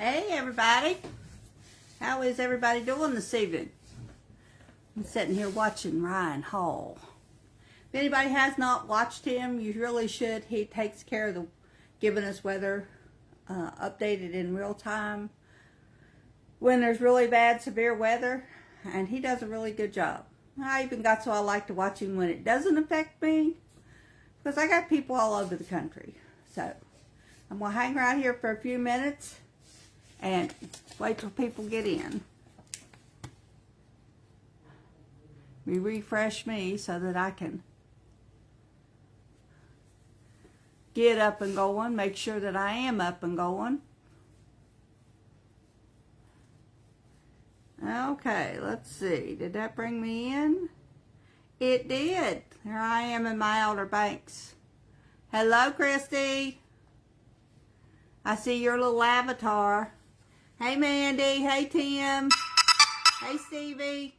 Hey everybody, how is everybody doing this evening? I'm sitting here watching Ryan Hall. If anybody has not watched him, you really should. He takes care of giving us weather updated in real time when there's really bad, severe weather, and he does a really good job. I even got so I like to watch him when it doesn't affect me, because I got people all over the country. So I'm going to hang around here for a few minutes and wait till people get in. Refresh me so that I can get up and going, make sure that I am up and going. Okay, let's see. Did that bring me in? It did. There I am in my Outer Banks. Hello, Christy. I see your little avatar. Hey, Mandy. Hey, Tim. Hey, Stevie.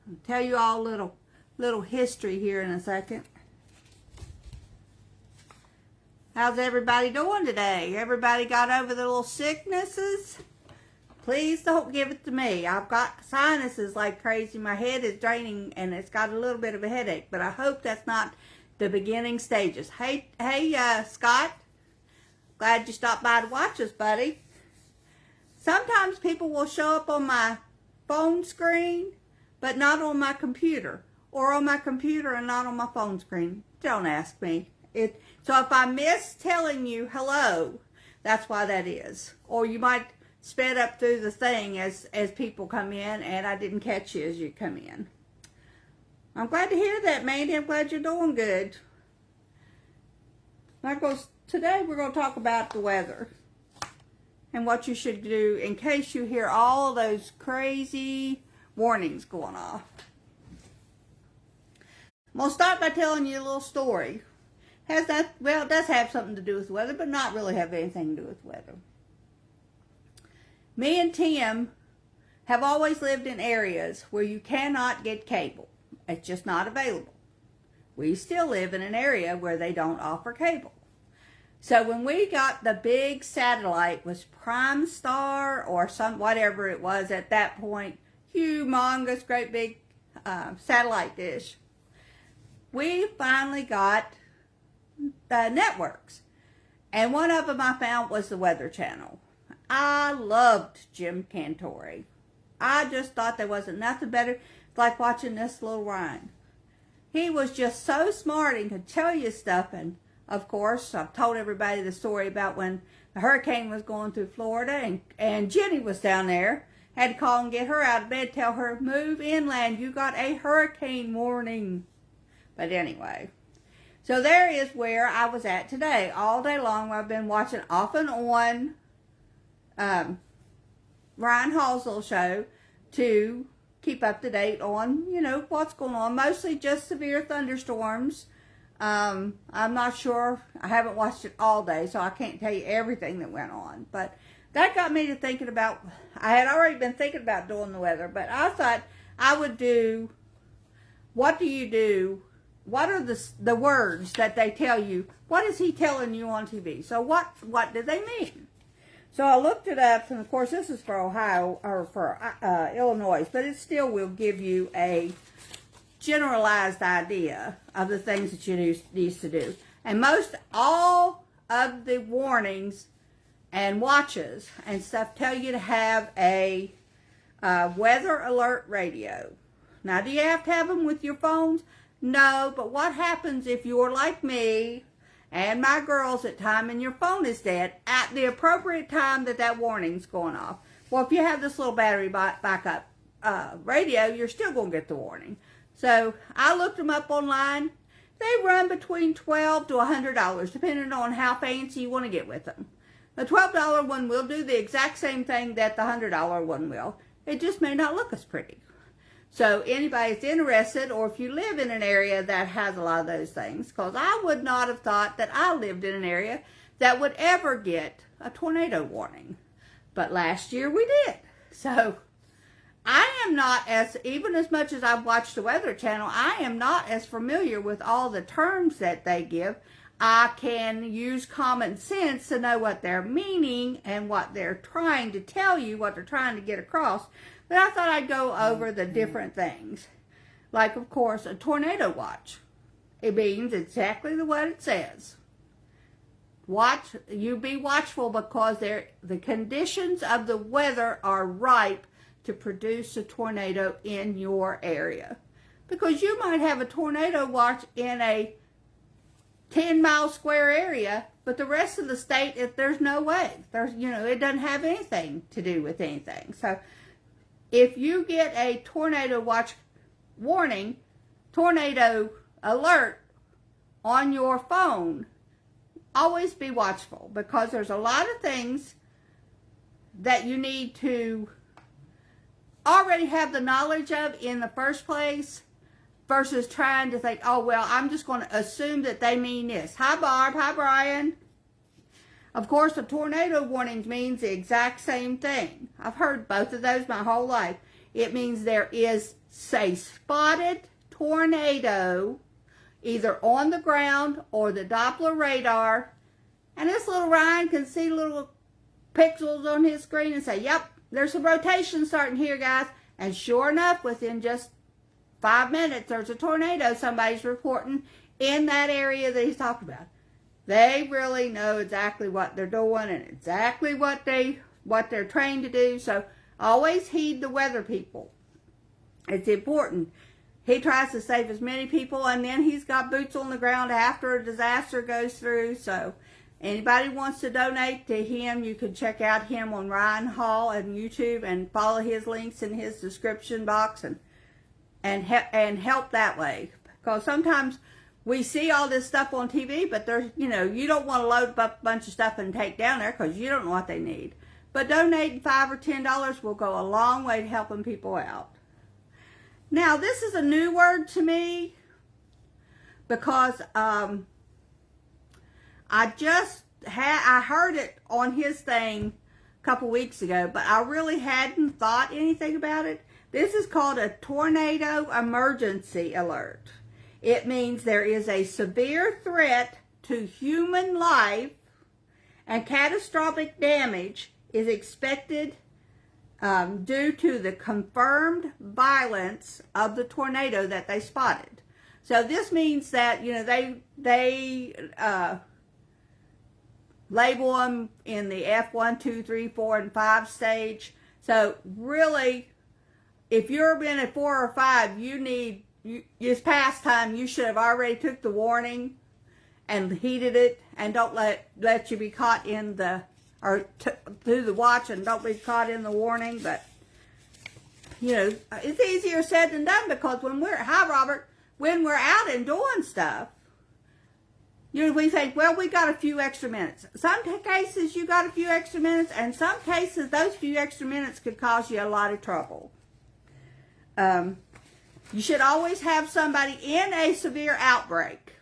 I'll tell you all a little history here in a second. How's everybody doing today? Everybody got over the little sicknesses? Please don't give it to me. I've got sinuses like crazy. My head is draining and it's got a little bit of a headache, but I hope that's not the beginning stages. Hey, Scott. Glad you stopped by to watch us, buddy. Sometimes people will show up on my phone screen, but not on my computer. Or on my computer and not on my phone screen. Don't ask me. So if I miss telling you hello, that's why that is. Or you might sped up through the thing as people come in, and I didn't catch you as you come in. I'm glad to hear that, Mandy. I'm glad you're doing good. Today we're going to talk about the weather and what you should do in case you hear all those crazy warnings going off. I'm going to start by telling you a little story. It does have something to do with weather, but not really have anything to do with weather. Me and Tim have always lived in areas where you cannot get cable. It's just not available. We still live in an area where they don't offer cable. So when we got the big satellite, was Prime Star or whatever it was at that point, humongous, great big satellite dish, we finally got the networks. And one of them I found was the Weather Channel. I loved Jim Cantore. I just thought there wasn't nothing better. It's like watching this little Ryan. He was just so smart and could tell you stuff. And of course, I've told everybody the story about when the hurricane was going through Florida and Jenny was down there. Had to call and get her out of bed, tell her, move inland, you got a hurricane warning. But anyway, so there is where I was at today. All day long I've been watching off and on Ryan Hall's little show to keep up to date on, what's going on. Mostly just severe thunderstorms. I'm not sure. I haven't watched it all day, so I can't tell you everything that went on. But that got me to thinking about, I had already been thinking about doing the weather, but I thought I would do, what do you do? What are the words that they tell you? What is he telling you on TV? So what do they mean? So I looked it up, and of course this is for Ohio, or for Illinois, but it still will give you a generalized idea of the things that you need to do. And all of the warnings and watches and stuff tell you to have a weather alert radio. Now, do you have to have them with your phones? No, but what happens if you're like me and my girls at time and your phone is dead at the appropriate time that warning's going off? Well, if you have this little battery backup radio, you're still going to get the warning. So I looked them up online. They run between $12 to $100, depending on how fancy you want to get with them. The $12 one will do the exact same thing that the $100 one will. It just may not look as pretty. So anybody that's interested, or if you live in an area that has a lot of those things, because I would not have thought that I lived in an area that would ever get a tornado warning. But last year we did. So I am not even as much as I've watched the Weather Channel, I am not as familiar with all the terms that they give. I can use common sense to know what they're meaning and what they're trying to tell you, what they're trying to get across. But I thought I'd go over the different things. Like, of course, a tornado watch. It means exactly what it says. You be watchful because the conditions of the weather are ripe to produce a tornado in your area. Because you might have a tornado watch in a 10-mile square area, but the rest of the state, there's no way. It doesn't have anything to do with anything. So if you get a tornado watch warning, tornado alert on your phone, always be watchful, because there's a lot of things that you need to already have the knowledge of in the first place, versus trying to think, oh, well, I'm just going to assume that they mean this. Hi, Barb. Hi, Brian. Of course, a tornado warning means the exact same thing. I've heard both of those my whole life. It means there is a spotted tornado either on the ground or the Doppler radar, and this little Ryan can see little pixels on his screen and say, yep, there's some rotation starting here, guys. And sure enough, within just 5 minutes, there's a tornado somebody's reporting in that area that he's talking about. They really know exactly what they're doing and exactly what they're trained to do. So always heed the weather people. It's important. He tries to save as many people, and then he's got boots on the ground after a disaster goes through. So anybody wants to donate to him, you can check out him on Ryan Hall on YouTube and follow his links in his description box and help that way. Because sometimes we see all this stuff on TV, but there's, you don't want to load up a bunch of stuff and take down there because you don't know what they need. But donating $5 or $10 will go a long way to helping people out. Now, this is a new word to me because I heard it on his thing a couple weeks ago, but I really hadn't thought anything about it. This is called a tornado emergency alert. It means there is a severe threat to human life and catastrophic damage is expected due to the confirmed violence of the tornado that they spotted. So this means that, they label them in the F1, 2, 3, 4, and 5 stage. So really, if you're in at 4 or 5, it's past time. You should have already took the warning and heeded it, and don't let you be caught in through the watch and don't be caught in the warning. But it's easier said than done, because when we're out and doing stuff, we think, well, we got a few extra minutes. Some cases you got a few extra minutes, and some cases those few extra minutes could cause you a lot of trouble. You should always have somebody in a severe outbreak.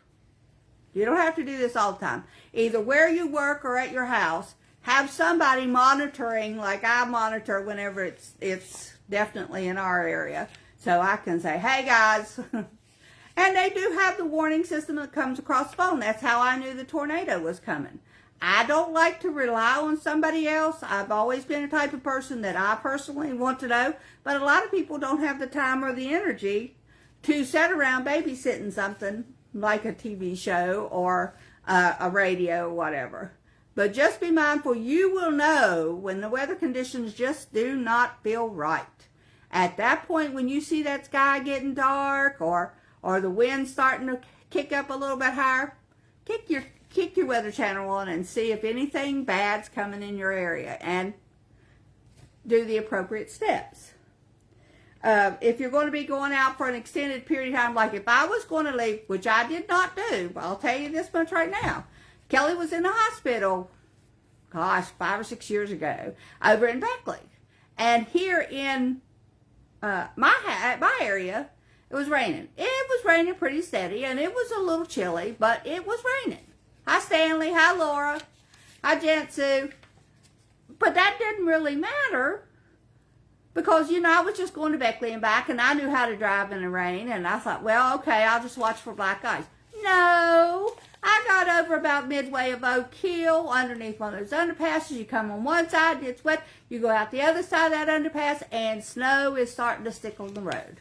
You don't have to do this all the time. Either where you work or at your house, have somebody monitoring, like I monitor whenever it's definitely in our area. So I can say, hey guys. And they do have the warning system that comes across the phone. That's how I knew the tornado was coming. I don't like to rely on somebody else. I've always been a type of person that I personally want to know. But a lot of people don't have the time or the energy to sit around babysitting something like a TV show or a radio or whatever. But just be mindful, you will know when the weather conditions just do not feel right. At that point, when you see that sky getting dark or the wind starting to kick up a little bit higher, kick your Weather Channel on and see if anything bad's coming in your area, and do the appropriate steps. If you're going to be going out for an extended period of time, like if I was going to leave, which I did not do, but I'll tell you this much right now. Kelly was in the hospital, 5 or 6 years ago, over in Beckley. And here in my area, it was raining. It was raining pretty steady, and it was a little chilly, but it was raining. Hi, Stanley. Hi, Laura. Hi, Jentsu. But that didn't really matter because, I was just going to Beckley and back, and I knew how to drive in the rain, and I thought, well, okay, I'll just watch for black ice. No, I got over about midway of Oak Hill, underneath one of those underpasses. You come on one side, it's wet. You go out the other side of that underpass, and snow is starting to stick on the road.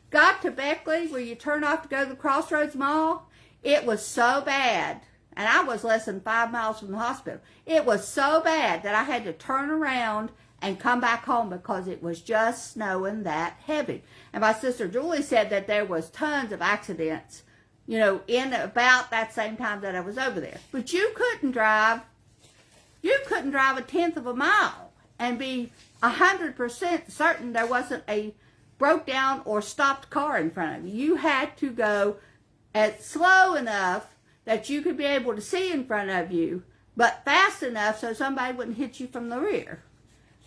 Got to Beckley, where you turn off to go to the Crossroads Mall. It was so bad, and I was less than 5 miles from the hospital. It was so bad that I had to turn around and come back home because it was just snowing that heavy. And my sister Julie said that there was tons of accidents, you know, in about that same time that I was over there. But you couldn't drive a tenth of a mile and be 100% certain there wasn't a broke down or stopped car in front of you. You had to go at slow enough that you could be able to see in front of you, but fast enough so somebody wouldn't hit you from the rear.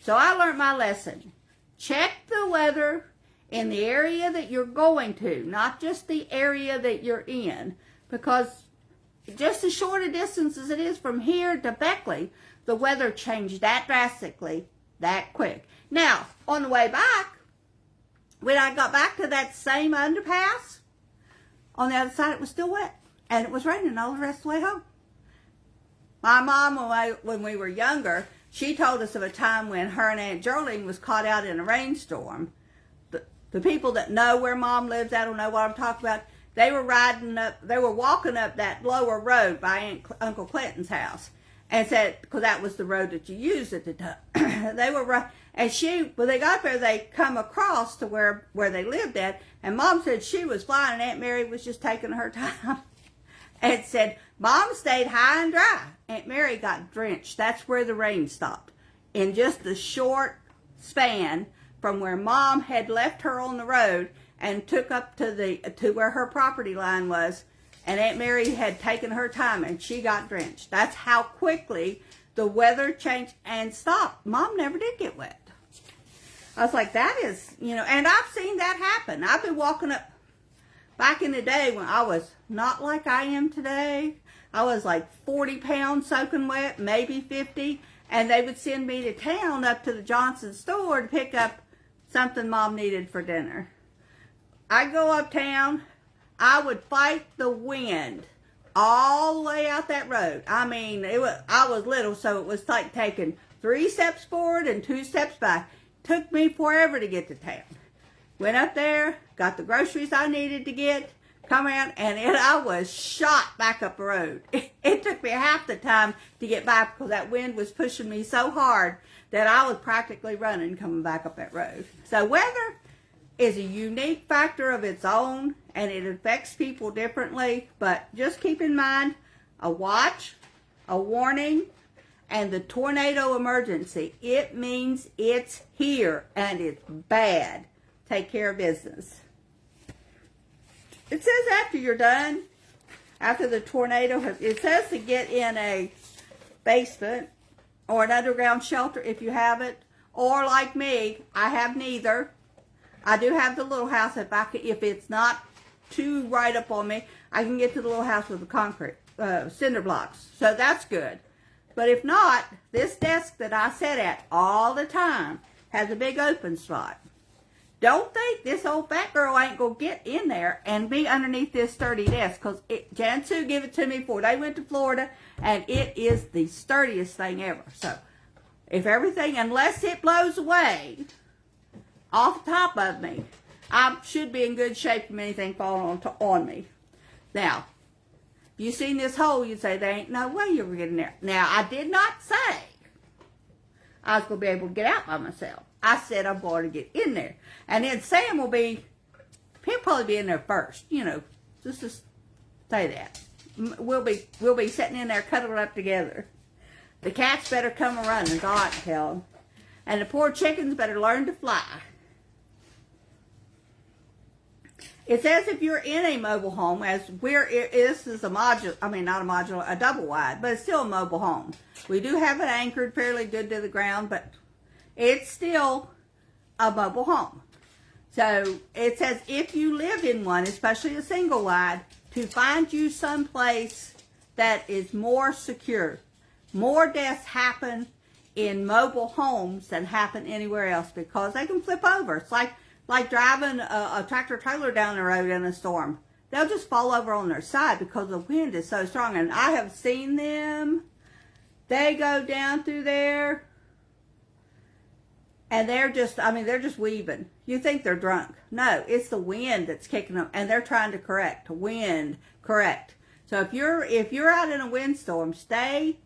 So I learned my lesson. Check the weather in the area that you're going to, not just the area that you're in, because just as short a distance as it is from here to Beckley, the weather changed that drastically, that quick. Now, on the way back, when I got back to that same underpass, on the other side it was still wet, and it was raining all the rest of the way home. My mom, when we were younger, she told us of a time when her and Aunt Geraldine was caught out in a rainstorm. The people that know where Mom lives, I don't know what I'm talking about, they were walking up that lower road by Uncle Clinton's house. And said, because that was the road that you used at the time. They were right, and when they got there, they come across to where they lived at, and Mom said she was flying, and Aunt Mary was just taking her time. And said, Mom stayed high and dry. Aunt Mary got drenched. That's where the rain stopped. In just a short span from where Mom had left her on the road and took up to where her property line was, and Aunt Mary had taken her time and she got drenched. That's how quickly the weather changed and stopped. Mom never did get wet. I was like, that is, you know, and I've seen that happen. I've been walking up back in the day when I was not like I am today. I was like 40 pounds soaking wet, maybe 50, and they would send me to town up to the Johnson store to pick up something Mom needed for dinner. I'd go uptown. I would fight the wind all the way out that road. I mean, I was little, so it was like taking 3 steps forward and 2 steps back. Took me forever to get to town. Went up there, got the groceries I needed to get, come around, and I was shot back up the road. It took me half the time to get back because that wind was pushing me so hard that I was practically running coming back up that road. So weather is a unique factor of its own, and it affects people differently, but just keep in mind a watch, a warning, and the tornado emergency. It means it's here, and it's bad. Take care of business. It says after you're done, after the tornado, it says to get in a basement or an underground shelter if you have it, or like me, I have neither. I do have the little house. If it's not too right up on me, I can get to the little house with the concrete, cinder blocks. So that's good. But if not, this desk that I sit at all the time has a big open spot. Don't think this old fat girl ain't going to get in there and be underneath this sturdy desk, because Jan Sue gave it to me before they went to Florida, and it is the sturdiest thing ever. So if everything, unless it blows away off the top of me, I should be in good shape from anything falling on me. Now, if you seen this hole, you'd say, there ain't no way you were getting there. Now, I did not say I was going to be able to get out by myself. I said I'm going to get in there. And then Sam he'll probably be in there first, you know, just to say that. We'll be sitting in there cuddled up together. The cats better come and run, is all I can tell them. And the poor chickens better learn to fly. It says if you're in a mobile home, this is a modular, I mean not a modular, a double wide, but it's still a mobile home. We do have it anchored fairly good to the ground, but it's still a mobile home. So it says if you live in one, especially a single wide, to find you someplace that is more secure. More deaths happen in mobile homes than happen anywhere else because they can flip over. It's like driving a tractor trailer down the road in a storm. they'll just fall over on their side because the wind is so strong. And I have seen them. They go down through there, and they're just weaving. You think they're drunk. No, it's the wind that's kicking them, and they're trying to correct. So if you're out in a windstorm, stay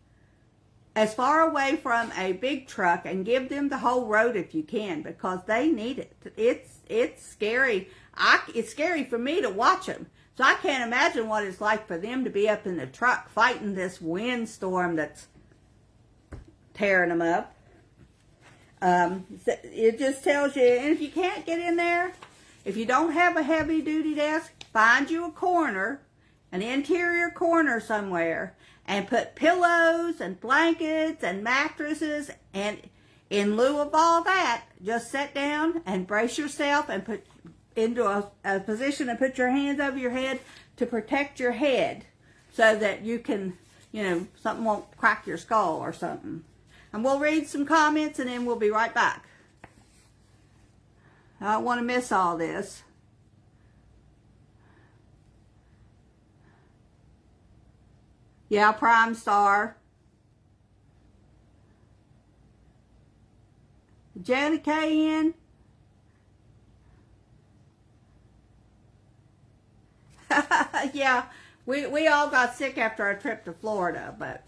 as far away from a big truck and give them the whole road if you can, because they need it. It's scary. It's scary for me to watch them. So I can't imagine what it's like for them to be up in the truck fighting this windstorm that's tearing them up. It just tells you, and if you can't get in there, if you don't have a heavy duty desk, find you a corner, an interior corner somewhere, and put pillows and blankets and mattresses, and in lieu of all that, just sit down and brace yourself and put into a position and put your hands over your head to protect your head so that you can, something won't crack your skull or something. And we'll read some comments and then we'll be right back. I don't want to miss all this. Yeah, Prime Star. Janet K in. Yeah, we all got sick after our trip to Florida, but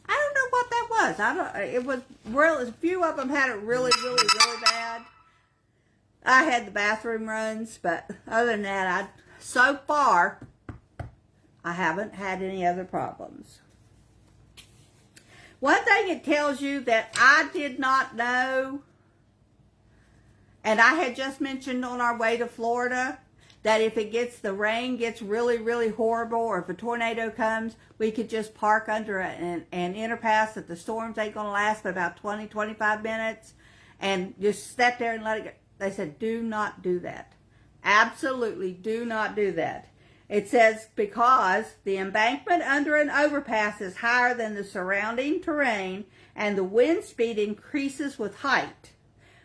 I don't know what that was. It was a few of them had it really, really, really bad. I had the bathroom runs, but other than that, so far, I haven't had any other problems. One thing it tells you that I did not know, and I had just mentioned on our way to Florida, that if the rain gets really, really horrible, or if a tornado comes, we could just park under an underpass, that the storms ain't going to last but about 20, 25 minutes, and just sit there and let it go. They said, do not do that. Absolutely do not do that. It says, because the embankment under an overpass is higher than the surrounding terrain, and the wind speed increases with height.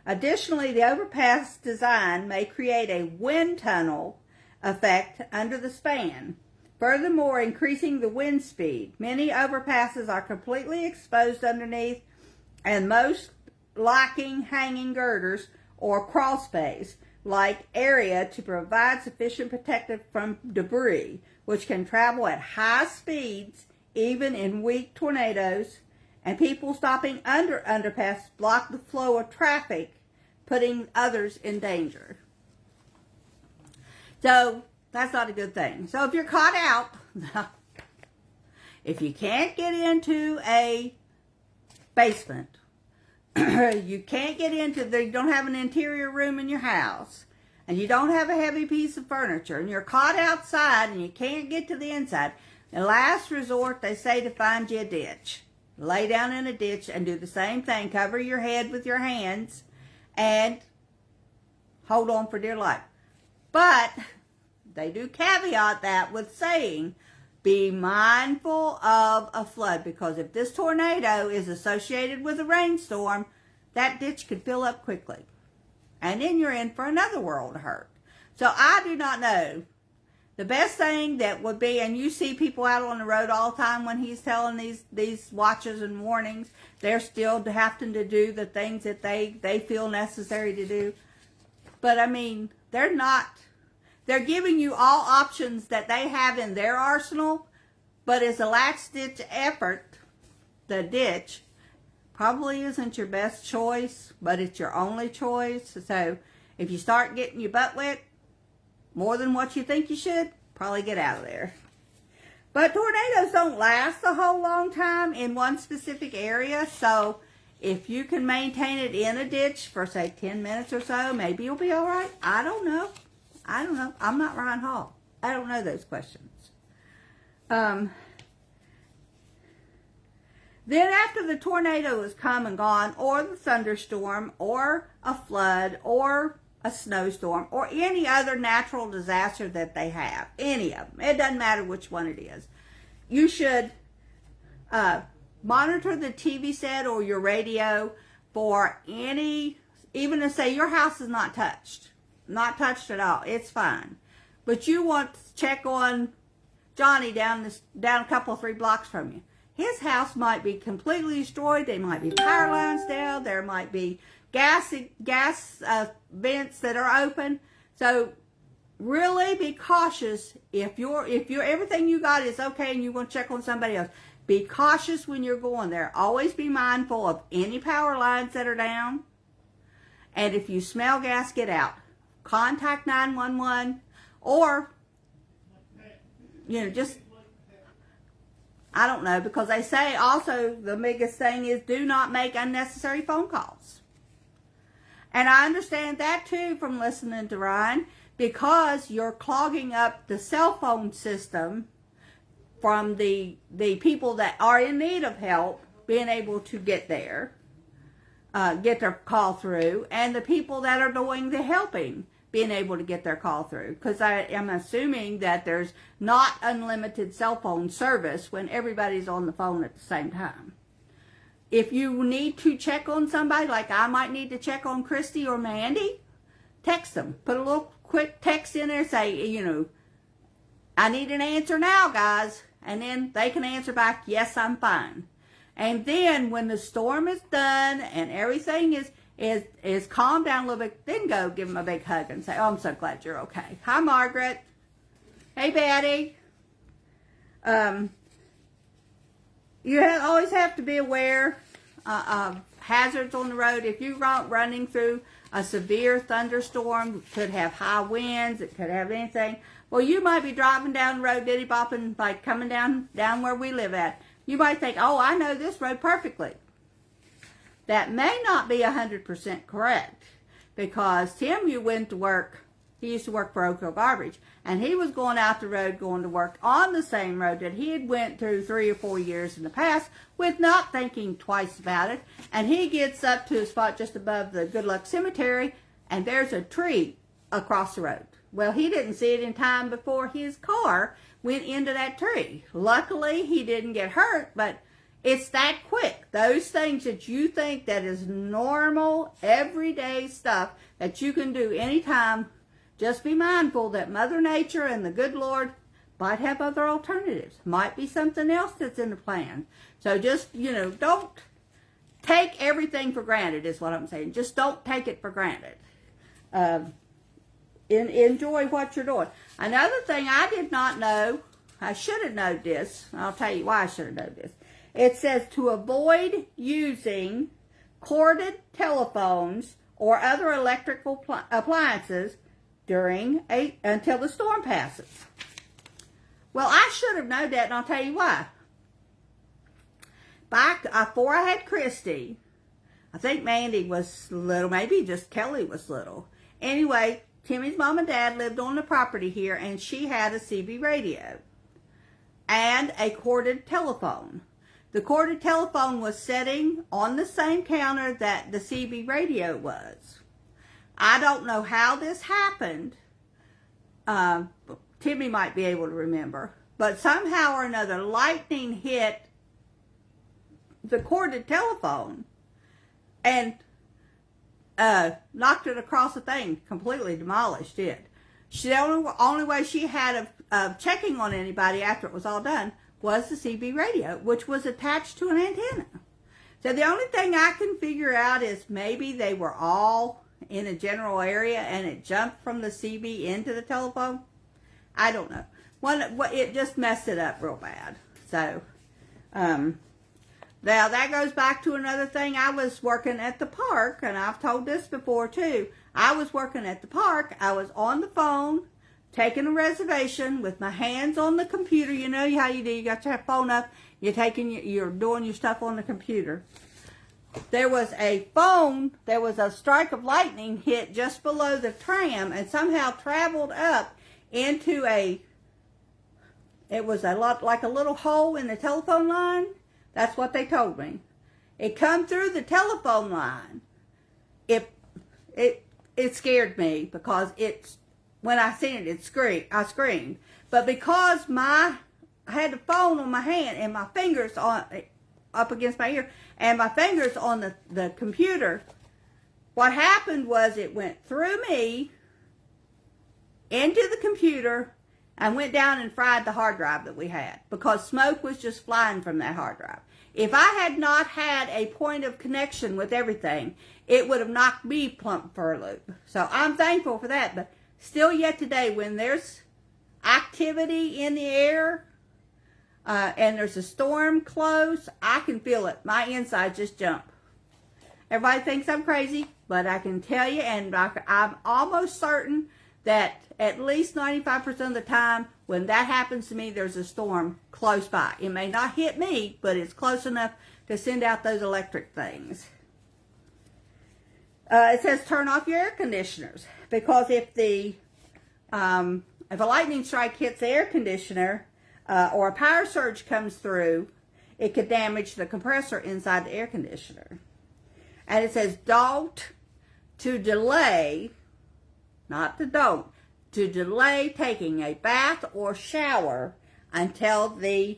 Additionally, the overpass design may create a wind tunnel effect under the span, furthermore increasing the wind speed. Many overpasses are completely exposed underneath, and most lacking hanging girders or crawl space like area to provide sufficient protection from debris, which can travel at high speeds even in weak tornadoes, and people stopping under underpass block the flow of traffic, putting others in danger. So that's not a good thing. So if you're caught out, if you can't get into a basement, you can't get into, you don't have an interior room in your house, and you don't have a heavy piece of furniture, and you're caught outside and you can't get to the inside, the last resort, they say to find you a ditch. Lay down in a ditch and do the same thing. Cover your head with your hands and hold on for dear life. But they do caveat that with saying, be mindful of a flood, because if this tornado is associated with a rainstorm, that ditch could fill up quickly. And then you're in for another world of hurt. So I do not know. The best thing that would be, and you see people out on the road all the time when he's telling these watches and warnings, they're still having to do the things that they feel necessary to do. But I mean, they're not. They're giving you all options that they have in their arsenal, but as a last-ditch effort, the ditch probably isn't your best choice, but it's your only choice. So if you start getting your butt wet more than what you think you should, probably get out of there. But tornadoes don't last a whole long time in one specific area, so if you can maintain it in a ditch for, say, 10 minutes or so, maybe you'll be all right. I don't know. I'm not Ryan Hall. I don't know those questions. Then after the tornado has come and gone, or the thunderstorm, or a flood, or a snowstorm, or any other natural disaster that they have, any of them, it doesn't matter which one it is, you should monitor the TV set or your radio for any, even to say your house is not touched at all, it's fine. but you want to check on Johnny down a couple of 3 blocks from you. His house might be completely destroyed. There might be power lines down. There might be gas vents that are open. So really be cautious. If everything you got is okay and you want to check on somebody else, be cautious when you're going there. Always be mindful of any power lines that are down. And if you smell gas, get out. Contact 911 or, just, I don't know, because they say also the biggest thing is do not make unnecessary phone calls. And I understand that too from listening to Ryan, because you're clogging up the cell phone system from the people that are in need of help being able to get there, get their call through, and the people that are doing the helping being able to get their call through. Because I am assuming that there's not unlimited cell phone service when everybody's on the phone at the same time. If you need to check on somebody, like I might need to check on Christy or Mandy, text them. Put a little quick text in there, say, I need an answer now, guys. And then they can answer back, yes, I'm fine. And then when the storm is done and everything is calmed down a little bit, then go give them a big hug and say, oh, I'm so glad you're okay. Hi, Margaret. Hey, Betty. You always have to be aware of hazards on the road. If you're running through a severe thunderstorm, it could have high winds, it could have anything. Well, you might be driving down the road, diddy-bopping, like coming down where we live at. You might think, oh, I know this road perfectly. That may not be 100% correct, because Tim, you went to work, he used to work for Oak Hill Garbage, and he was going out the road going to work on the same road that he had went through 3 or 4 years in the past with not thinking twice about it. And he gets up to a spot just above the Good Luck Cemetery, and there's a tree across the road. Well, he didn't see it in time before his car went into that tree. Luckily, he didn't get hurt, but it's that quick. Those things that you think that is normal, everyday stuff that you can do anytime, just be mindful that Mother Nature and the good Lord might have other alternatives. Might be something else that's in the plan. So just, don't take everything for granted is what I'm saying. Just don't take it for granted. Enjoy what you're doing. Another thing I did not know, I should have known this. I'll tell you why I should have known this. It says to avoid using corded telephones or other electrical appliances until the storm passes. Well, I should have known that, and I'll tell you why. Before I had Christy, I think Mandy was little, maybe just Kelly was little. Anyway, Timmy's mom and dad lived on the property here, and she had a CB radio and a corded telephone. The corded telephone was sitting on the same counter that the CB radio was. I don't know how this happened. Timmy might be able to remember. But somehow or another, lightning hit the corded telephone and knocked it across the thing, completely demolished it. The only way she had of checking on anybody after it was all done was the CB radio, which was attached to an antenna. So the only thing I can figure out is maybe they were all in a general area and it jumped from the CB into the telephone. I don't know. It just messed it up real bad. So, now that goes back to another thing. I was working at the park, and I've told this before too. I was working at the park. I was on the phone, taking a reservation with my hands on the computer. You know how you do. You got your phone up. You're doing your stuff on the computer. There was a strike of lightning hit just below the tram and somehow traveled up into it was like a little hole in the telephone line. That's what they told me. It come through the telephone line. It scared me because when I seen it, I screamed. But because I had the phone on my hand and my fingers up against my ear and my fingers on the computer, what happened was it went through me into the computer and went down and fried the hard drive that we had because smoke was just flying from that hard drive. If I had not had a point of connection with everything, it would have knocked me plump for a loop. So I'm thankful for that. But still yet today, when there's activity in the air and there's a storm close, I can feel it. My insides just jump. Everybody thinks I'm crazy, but I can tell you, and I'm almost certain that at least 95% of the time when that happens to me, there's a storm close by. It may not hit me, but it's close enough to send out those electric things. It says turn off your air conditioners, because if a lightning strike hits the air conditioner or a power surge comes through, it could damage the compressor inside the air conditioner. And it says to delay taking a bath or shower until the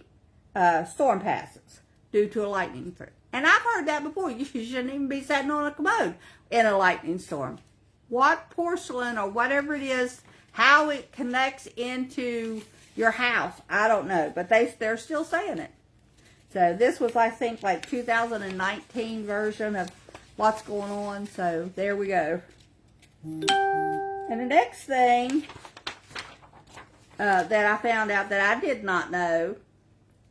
storm passes due to a lightning threat. And I've heard that before. You shouldn't even be sitting on a commode in a lightning storm. What porcelain or whatever it is, how it connects into your house, I don't know. But they're still saying it. So this was, I think, like 2019 version of what's going on. So there we go. And the next thing that I found out that I did not know,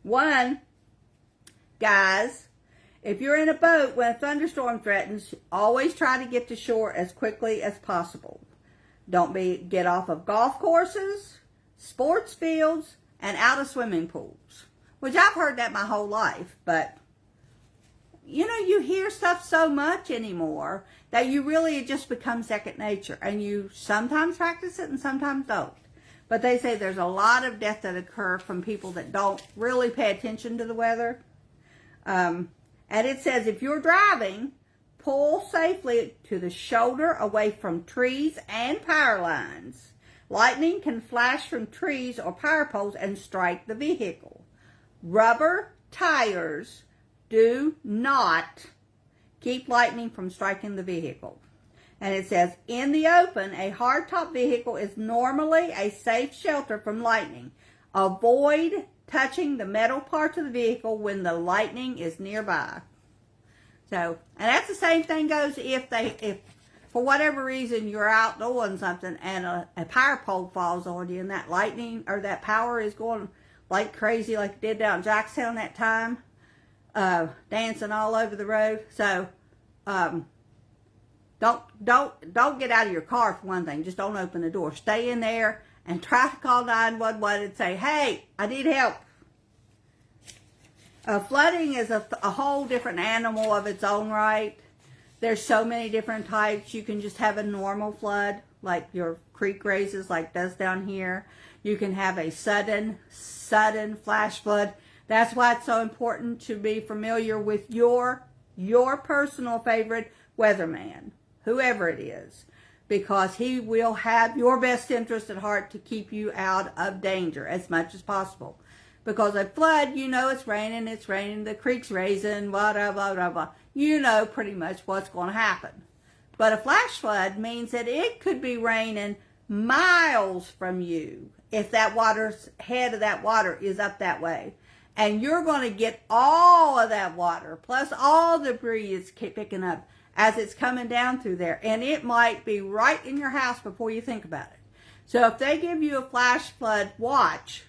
one, guys, if you're in a boat when a thunderstorm threatens, always try to get to shore as quickly as possible. Don't get off of golf courses, sports fields, and out of swimming pools. Which I've heard that my whole life, but you know, you hear stuff so much anymore that you really, it just becomes second nature. And you sometimes practice it and sometimes don't. But they say there's a lot of death that occur from people that don't really pay attention to the weather. And it says if you're driving, pull safely to the shoulder away from trees and power lines. Lightning can flash from trees or power poles and strike the vehicle. Rubber tires do not keep lightning from striking the vehicle. And it says, in the open, a hardtop vehicle is normally a safe shelter from lightning. Avoid touching the metal parts of the vehicle when the lightning is nearby. So, and that's the same thing goes if for whatever reason you're out doing something and a power pole falls on you and that lightning or that power is going like crazy like it did down in Jackstown that time. Dancing all over the road. So, don't get out of your car for one thing. Just don't open the door. Stay in there and try to call 911 and say, hey, I need help. Flooding is a whole different animal of its own right. There's so many different types. You can just have a normal flood, like your creek raises, like does down here. You can have a sudden flash flood. That's why it's so important to be familiar with your personal favorite weatherman, whoever it is, because he will have your best interest at heart to keep you out of danger as much as possible. Because a flood, you know it's raining, the creek's raising, blah, blah, blah, blah, blah. You know pretty much what's going to happen. But a flash flood means that it could be raining miles from you if that head of that water is up that way. And you're going to get all of that water, plus all the debris it's picking up as it's coming down through there. And it might be right in your house before you think about it. So if they give you a flash flood watch,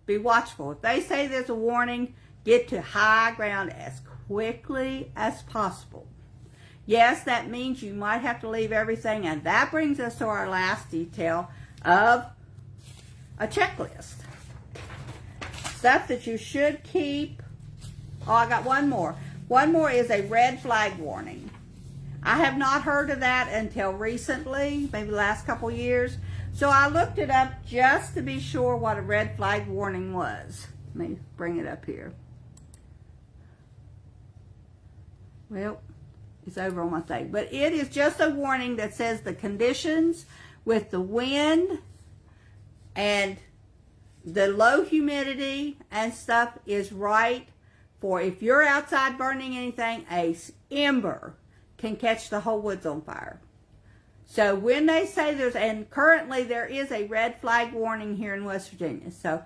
be watchful. If they say there's a warning, get to high ground as quickly as possible. Yes, that means you might have to leave everything. And that brings us to our last detail of a checklist. Stuff that you should keep. Oh, I got one more. One more is a red flag warning. I have not heard of that until recently, maybe the last couple years. So I looked it up just to be sure what a red flag warning was. Let me bring it up here. Well, it's over on my thing. But it is just a warning that says the conditions with the wind and the low humidity and stuff is right for if you're outside burning anything, a ember can catch the whole woods on fire. So when they say and currently there is a red flag warning here in West Virginia. So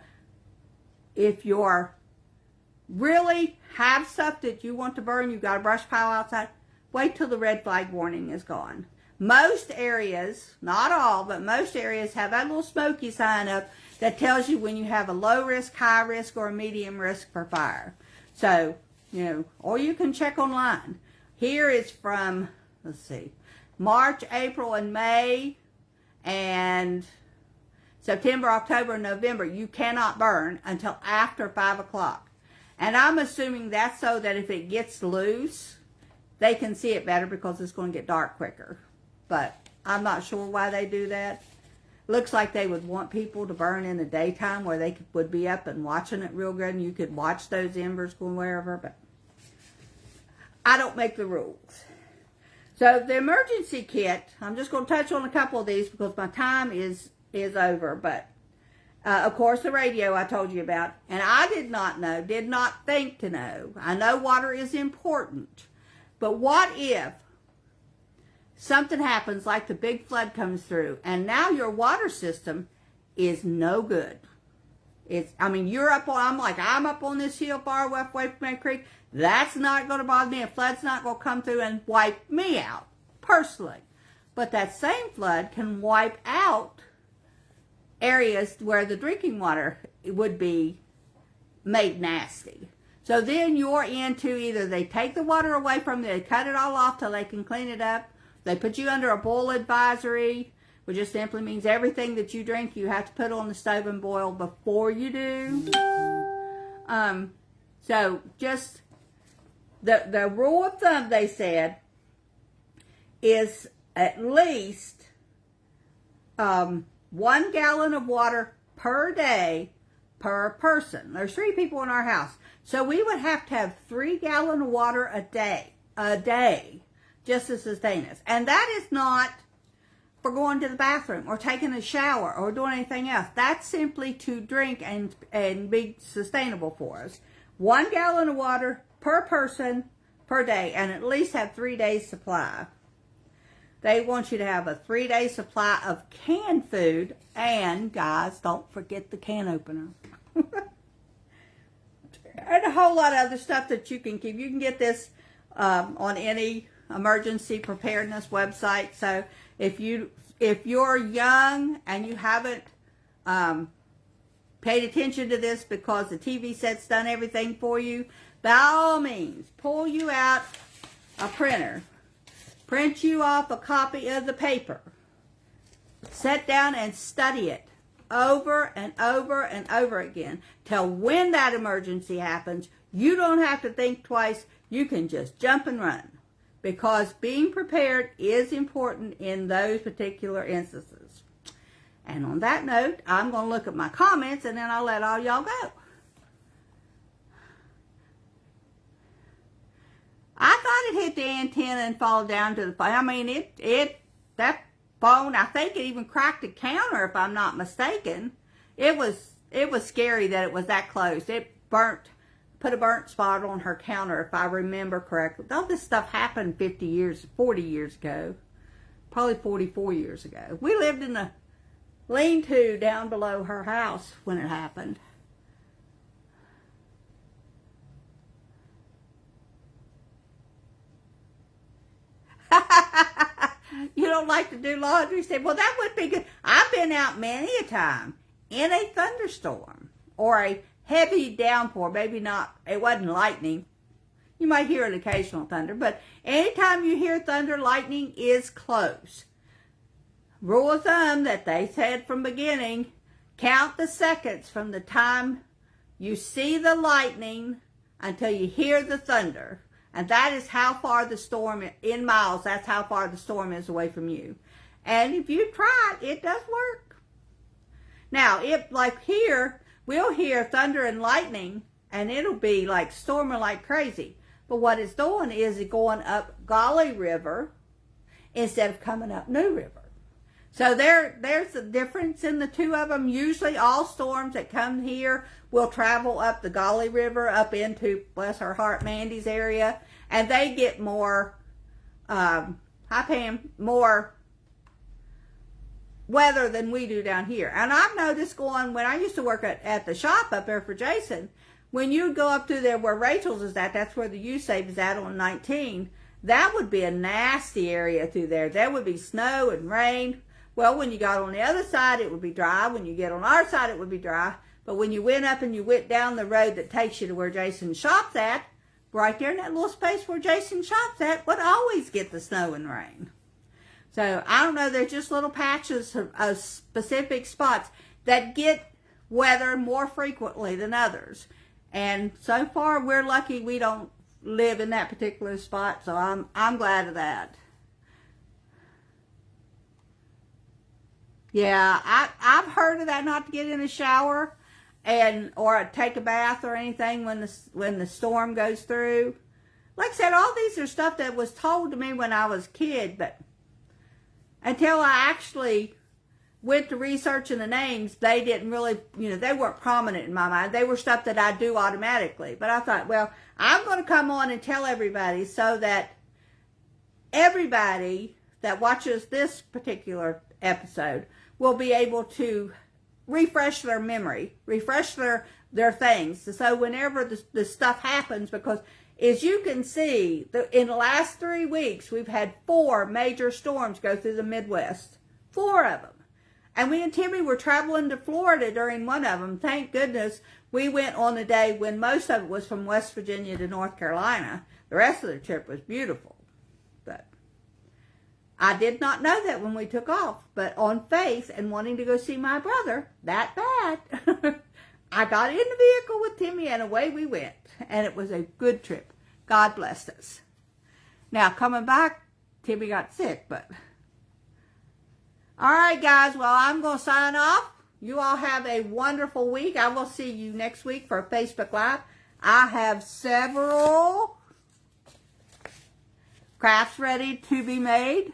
if you're really have stuff that you want to burn, you've got a brush pile outside, wait till the red flag warning is gone. Most areas, not all, but most areas have that little smoky sign up that tells you when you have a low risk, high risk, or a medium risk for fire. So, or you can check online. Here it's from, let's see, March, April, and May, and September, October, and November. You cannot burn until after 5 o'clock. And I'm assuming that's so that if it gets loose, they can see it better because it's going to get dark quicker. But I'm not sure why they do that. Looks like they would want people to burn in the daytime where they would be up and watching it real good and you could watch those embers going wherever. But I don't make the rules. So the emergency kit, I'm just going to touch on a couple of these because my time is over. But of course the radio I told you about. And I did not think to know. I know water is important. But what if something happens like the big flood comes through and now your water system is no good? You're up on, I'm up on this hill far away from that creek. That's not going to bother me. A flood's not going to come through and wipe me out, personally. But that same flood can wipe out areas where the drinking water would be made nasty. So then you're into either they take the water away from you, they cut it all off till they can clean it up. They put you under a boil advisory, which just simply means everything that you drink you have to put on the stove and boil before you do. So just the rule of thumb, they said, is at least 1 gallon of water per day per person. There's 3 people in our house. So we would have to have 3 gallons of water a day, just to sustain us. And that is not for going to the bathroom or taking a shower or doing anything else. That's simply to drink and be sustainable for us. 1 gallon of water per person per day, and at least have 3 days supply. They want you to have a 3-day supply of canned food, and guys, don't forget the can opener. And a whole lot of other stuff that you can keep. You can get this on any emergency preparedness website. So if you're young and you haven't paid attention to this because the TV set's done everything for you, by all means, pull you out a printer. Print you off a copy of the paper. Sit down and study it over and over and over again till when that emergency happens, you don't have to think twice. You can just jump and run, because being prepared is important in those particular instances. And on that note, I'm going to look at my comments and then I'll let all y'all go. I thought it hit the antenna and fall down to the phone. That phone, I think it even cracked the counter, if I'm not mistaken. It was scary that it was that close. It put a burnt spot on her counter, if I remember correctly. All this stuff happened 40 years ago. Probably 44 years ago. We lived in a lean-to down below her house when it happened. You don't like to do laundry? Say, well, that would be good. I've been out many a time in a thunderstorm or a heavy downpour. Maybe not, it wasn't lightning. You might hear an occasional thunder, but anytime you hear thunder, lightning is close. Rule of thumb that they said from beginning, count the seconds from the time you see the lightning until you hear the thunder. And that is how far the storm, in miles, that's how far the storm is away from you. And if you try it, it does work. Now, if like here, we'll hear thunder and lightning, and it'll be like storming like crazy. But what it's doing is it's going up Golly River instead of coming up New River. So there's a difference in the two of them. Usually all storms that come here will travel up the Golly River, up into, bless her heart, Mandy's area. And they get more, more weather than we do down here. And I've noticed going, when I used to work at the shop up there for Jason, when you go up through there where Rachel's is at, that's where the U-Save is at on 19, that would be a nasty area through there. There would be snow and rain. Well, when you got on the other side, it would be dry. When you get on our side, it would be dry. But when you went up and you went down the road that takes you to where Jason shops at, right there in that little space where Jason shops at, would always get the snow and rain. So, I don't know, there's just little patches of specific spots that get weather more frequently than others. And so far, we're lucky we don't live in that particular spot, so I'm glad of that. Yeah, I've heard of that, not to get in a shower or take a bath or anything when the storm goes through. Like I said, all these are stuff that was told to me when I was a kid, but until I actually went to researching the names, they didn't really, they weren't prominent in my mind. They were stuff that I do automatically. But I thought, well, I'm going to come on and tell everybody so that everybody that watches this particular episode will be able to refresh their memory, refresh their things. So whenever the stuff happens, because as you can see, in the last 3 weeks, we've had 4 major storms go through the Midwest. 4 of them. And me and Timmy were traveling to Florida during one of them. Thank goodness we went on a day when most of it was from West Virginia to North Carolina. The rest of the trip was beautiful. But I did not know that when we took off. But on faith and wanting to go see my brother, that bad, I got in the vehicle with Timmy and away we went. And it was a good trip. God blessed us. Now, coming back, Timmy got sick, but... All right, guys. Well, I'm going to sign off. You all have a wonderful week. I will see you next week for Facebook Live. I have several crafts ready to be made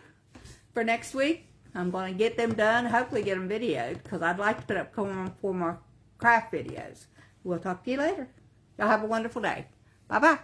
for next week. I'm going to get them done, hopefully get them videoed, because I'd like to put up more craft videos. We'll talk to you later. Y'all have a wonderful day. Bye-bye.